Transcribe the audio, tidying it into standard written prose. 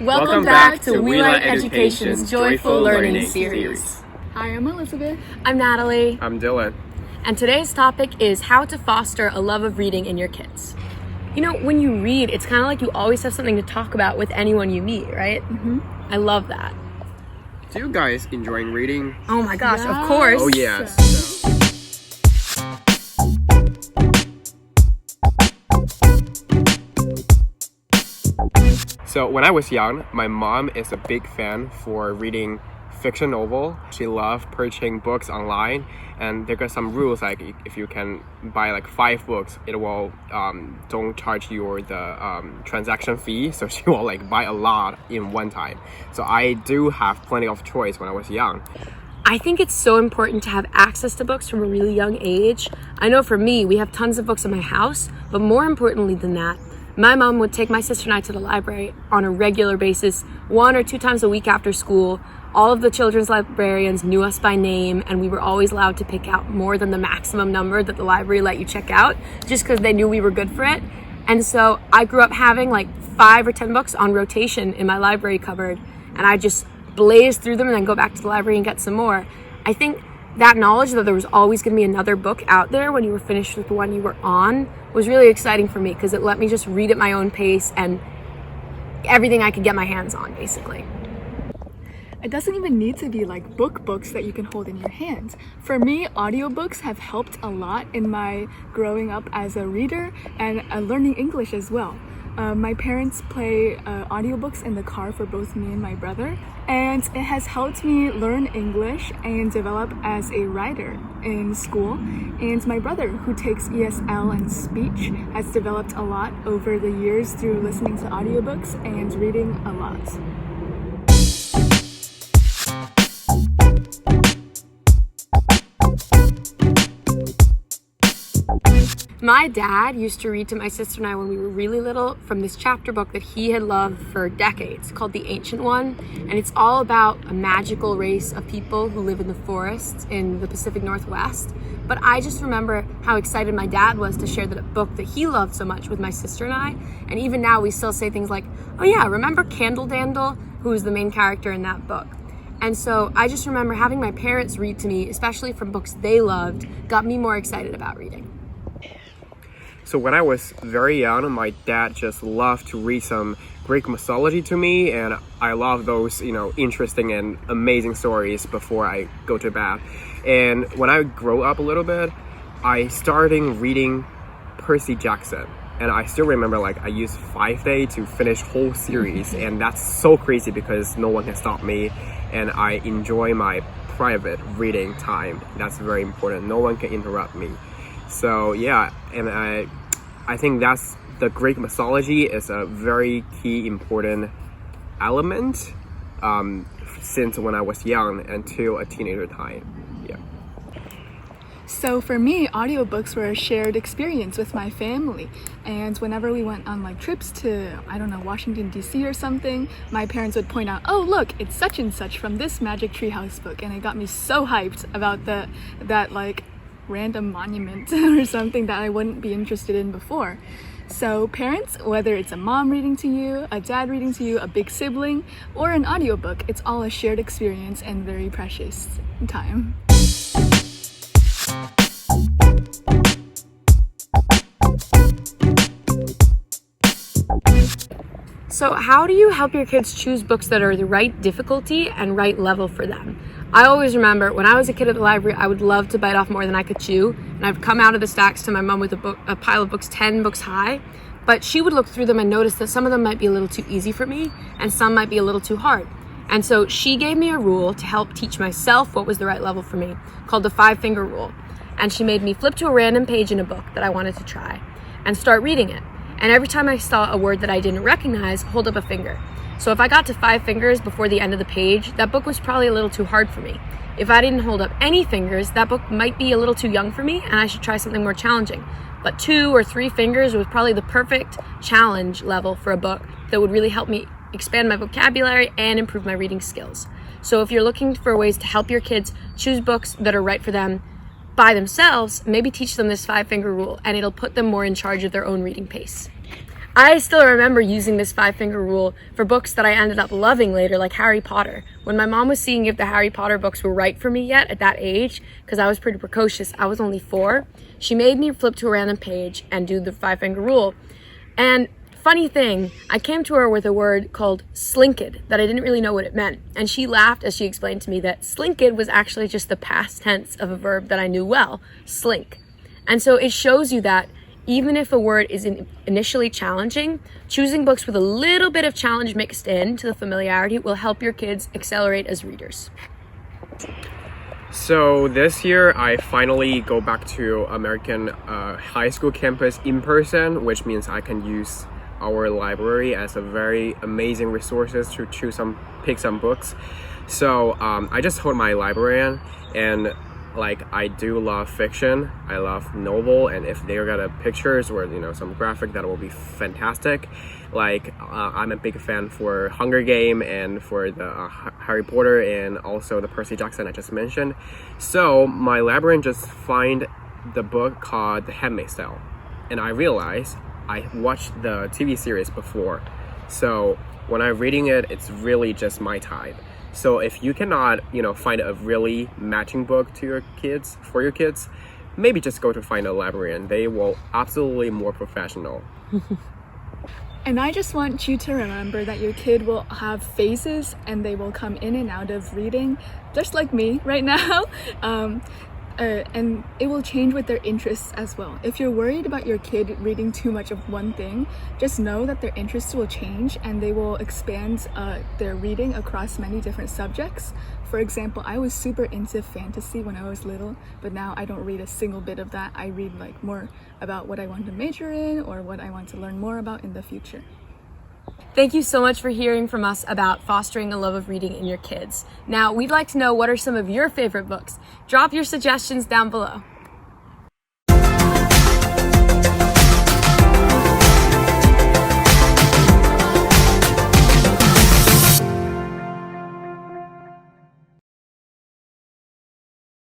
Welcome back to Welighteducation's Joyful Learning Series. Hi, I'm Elizabeth. I'm Natalie. I'm Dylan. And today's topic is how to foster a love of reading in your kids. You know, when you read, it's kind of like you always have something to talk about with anyone you meet, right? Mm-hmm. I love that. Do you guys enjoy reading? Oh my gosh, Yes. of course. Oh, yes. So when I was young, my mom is a big fan for reading fiction novel. She loved purchasing books online, and there are some rules like if you can buy like 5 books, it will don't charge you the transaction fee. So she will like buy a lot in one time. So I do have plenty of choice when I was young. I think it's so important to have access to books from a really young age. I know for me, we have tons of books in my house, but more importantly than that, my mom would take my sister and I to the library on a regular basis, 1 or 2 times a week after school. All of the children's librarians knew us by name, and we were always allowed to pick out more than the maximum number that the library let you check out, just because they knew we were good for it. And so I grew up having like 5 or 10 books on rotation in my library cupboard, and I just blaze through them and then go back to the library and get some more. I think that knowledge that there was always going to be another book out there when you were finished with the one you were on was really exciting for me, because it let me just read at my own pace and everything I could get my hands on, basically. It doesn't even need to be like books that you can hold in your hands. For me, audiobooks have helped a lot in my growing up as a reader and learning English as well. My parents play audiobooks in the car for both me and my brother, and it has helped me learn English and develop as a writer in school. And my brother, who takes ESL and speech, has developed a lot over the years through listening to audiobooks and reading a lot. My dad used to read to my sister and I when we were really little from this chapter book that he had loved for decades called The Ancient One. And it's all about a magical race of people who live in the forests in the Pacific Northwest. But I just remember how excited my dad was to share that book that he loved so much with my sister and I. And even now we still say things like, oh yeah, remember Candle Dandle, who was the main character in that book? And so I just remember having my parents read to me, especially from books they loved, got me more excited about reading. So when I was very young, my dad just loved to read some Greek mythology to me, and I love those, interesting and amazing stories before I go to bed. And when I grow up a little bit, I started reading Percy Jackson. And I still remember I used 5 days to finish whole series, and that's so crazy because no one can stop me, and I enjoy my private reading time. That's very important. No one can interrupt me. So yeah, and I think that's the Greek mythology is a very key important element since when I was young until a teenager time. Yeah. So for me, audiobooks were a shared experience with my family. And whenever we went on trips to, Washington, D.C. or something, my parents would point out, oh, look, it's such and such from this Magic Treehouse book. And it got me so hyped about that random monument or something that I wouldn't be interested in before. So parents, whether it's a mom reading to you, a dad reading to you, a big sibling, or an audiobook, it's all a shared experience and very precious time. So how do you help your kids choose books that are the right difficulty and right level for them? I always remember when I was a kid at the library, I would love to bite off more than I could chew. And I'd come out of the stacks to my mom with a pile of books, 10 books high. But she would look through them and notice that some of them might be a little too easy for me and some might be a little too hard. And so she gave me a rule to help teach myself what was the right level for me, called the 5-finger rule. And she made me flip to a random page in a book that I wanted to try and start reading it. And every time I saw a word that I didn't recognize, hold up a finger. So if I got to 5 fingers before the end of the page, that book was probably a little too hard for me. If I didn't hold up any fingers, that book might be a little too young for me and I should try something more challenging. But 2 or 3 fingers was probably the perfect challenge level for a book that would really help me expand my vocabulary and improve my reading skills. So if you're looking for ways to help your kids choose books that are right for them by themselves, maybe teach them this 5-finger rule and it'll put them more in charge of their own reading pace. I still remember using this 5-finger rule for books that I ended up loving later, like Harry Potter. When my mom was seeing if the Harry Potter books were right for me yet at that age, because I was pretty precocious, I was only 4, she made me flip to a random page and do the 5-finger rule. And funny thing, I came to her with a word called slinked that I didn't really know what it meant. And she laughed as she explained to me that slinked was actually just the past tense of a verb that I knew well, slink. And so it shows you that even if a word is initially challenging, choosing books with a little bit of challenge mixed in to the familiarity will help your kids accelerate as readers. So this year, I finally go back to American high school campus in person, which means I can use our library as a very amazing resources to pick some books. So I just told my librarian, and like, I do love fiction, I love novel, and if they got a pictures or some graphic, that will be fantastic. Like I'm a big fan for Hunger Game and for the Harry Potter and also the Percy Jackson I just mentioned. So my librarian just find the book called The Handmaid's Tale, and I realized I watched the TV series before, so when I'm reading it, it's really just my type. So if you cannot, find a really matching book to your kids, maybe just go to find a librarian. They will absolutely more professional. And I just want you to remember that your kid will have phases and they will come in and out of reading, just like me right now. And it will change with their interests as well. If you're worried about your kid reading too much of one thing, just know that their interests will change and they will expand their reading across many different subjects. For example, I was super into fantasy when I was little, but now I don't read a single bit of that. I read like more about what I want to major in or what I want to learn more about in the future. Thank you so much for hearing from us about fostering a love of reading in your kids. Now, we'd like to know, what are some of your favorite books? Drop your suggestions down below.